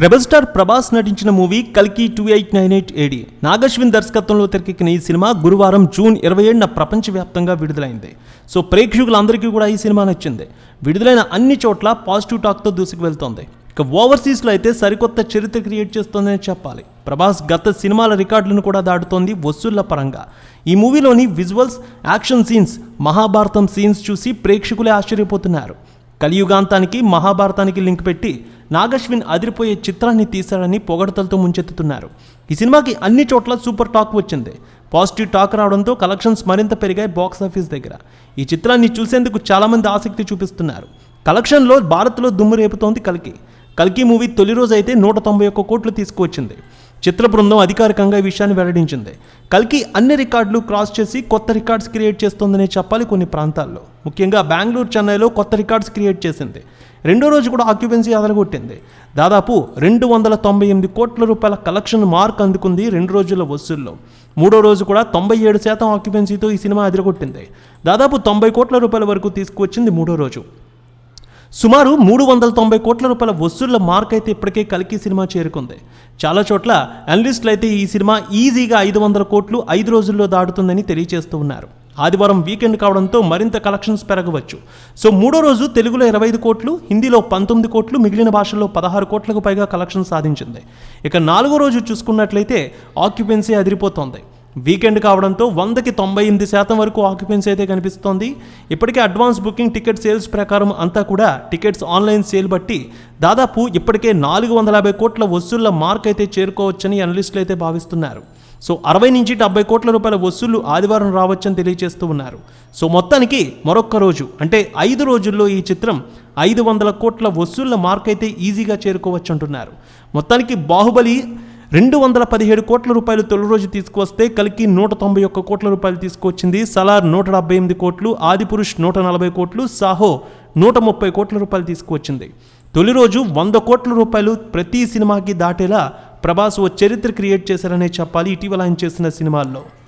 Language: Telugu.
రెబల్ స్టార్ ప్రభాస్ నటించిన మూవీ కల్కి 2898 ఏడి నాగశ్విన్ దర్శకత్వంలో తెరకెక్కిన ఈ సినిమా గురువారం జూన్ 27న ప్రపంచవ్యాప్తంగా విడుదలైంది. సో ప్రేక్షకులందరికీ కూడా ఈ సినిమా నచ్చింది. విడుదలైన అన్ని చోట్ల పాజిటివ్ టాక్తో దూసుకు వెళ్తోంది. ఇక ఓవర్సీస్లో అయితే సరికొత్త చరిత్ర క్రియేట్ చేస్తోందని చెప్పాలి. ప్రభాస్ గత సినిమాల రికార్డులను కూడా దాటుతోంది వసూళ్ల పరంగా. ఈ మూవీలోని visuals, action scenes, Mahabharatam scenes చూసి ప్రేక్షకులే ఆశ్చర్యపోతున్నారు. కలియుగాంతానికి మహాభారతానికి లింక్ పెట్టి నాగశ్విన్ అదిరిపోయే చిత్రాన్ని తీశాడని పొగడతలతో ముంచెత్తుతున్నారు. ఈ సినిమాకి అన్ని చోట్ల సూపర్ టాక్ వచ్చింది. పాజిటివ్ టాక్ రావడంతో కలెక్షన్స్ మరింత పెరిగాయి బాక్సాఫీస్ దగ్గర. ఈ చిత్రాన్ని చూసేందుకు చాలామంది ఆసక్తి చూపిస్తున్నారు. కలెక్షన్లో భారత్లో దుమ్ము రేపుతోంది కల్కి మూవీ తొలి రోజు అయితే 191 కోట్లు తీసుకువచ్చింది. చిత్ర బృందం అధికారికంగా ఈ విషయాన్ని వెల్లడించింది. కల్కి అన్ని రికార్డులు క్రాస్ చేసి కొత్త రికార్డ్స్ క్రియేట్ చేస్తోందనే చెప్పాలి. కొన్ని ప్రాంతాల్లో ముఖ్యంగా బెంగళూరు, చెన్నైలో కొత్త రికార్డ్స్ క్రియేట్ చేసింది. రెండో రోజు కూడా ఆక్యుపెన్సీ అదరగొట్టింది. దాదాపు 298 కోట్ల రూపాయల కలెక్షన్ మార్క్ అందుకుంది 2 రోజుల వసూల్లో. మూడో రోజు కూడా 97% ఆక్యుపెన్సీతో ఈ సినిమా అదరగొట్టింది. దాదాపు 90 కోట్ల రూపాయల వరకు తీసుకువచ్చింది మూడో రోజు. సుమారు 390 కోట్ల రూపాయల వసూళ్ల మార్క్ అయితే ఇప్పటికే కల్కి సినిమా చేరుకుంది. చాలా చోట్ల అనలిస్టులు అయితే ఈ సినిమా ఈజీగా 500 కోట్లు 5 రోజుల్లో దాటుతుందని తెలియజేస్తూ ఉన్నారు. ఆదివారం వీకెండ్ కావడంతో మరింత కలెక్షన్స్ పెరగవచ్చు. సో మూడో రోజు తెలుగులో 25 కోట్లు, హిందీలో 19 కోట్లు, మిగిలిన భాషల్లో 16 కోట్లకు పైగా కలెక్షన్ సాధించింది. ఇక నాలుగో రోజు చూసుకున్నట్లయితే ఆక్యుపెన్సీ అదిరిపోతోంది. వీకెండ్ కావడంతో 100కి 98% వరకు ఆక్యుపెన్సీ అయితే కనిపిస్తోంది. ఇప్పటికే అడ్వాన్స్ బుకింగ్, టికెట్ సేల్స్ ప్రకారం అంతా కూడా టికెట్స్ ఆన్లైన్ సేల్ బట్టి దాదాపు ఇప్పటికే 450 కోట్ల వసూళ్ల మార్క్ అయితే చేరుకోవచ్చని అనలిస్టులు అయితే భావిస్తున్నారు. సో 60 నుంచి 70 కోట్ల రూపాయల వసూళ్లు ఆదివారం రావచ్చని తెలియజేస్తూ ఉన్నారు. సో మొత్తానికి మరొక్క రోజు అంటే 5 రోజుల్లో ఈ చిత్రం 500 కోట్ల వసూళ్ల మార్క్ అయితే ఈజీగా చేరుకోవచ్చు అంటున్నారు. మొత్తానికి బాహుబలి 217 కోట్ల రూపాయలు తొలి రోజు తీసుకువస్తే కల్కి 191 కోట్ల రూపాయలు తీసుకువచ్చింది. సలార్ 178 కోట్లు, ఆదిపురుష్ 140 కోట్లు, సాహో 130 కోట్ల రూపాయలు తీసుకువచ్చింది. తొలి రోజు 100 కోట్ల రూపాయలు ప్రతి సినిమాకి దాటేలా ప్రభాస్ ఓ చరిత్ర క్రియేట్ చేశారనే చెప్పాలి ఇటీవల ఆయన చేసిన సినిమాల్లో.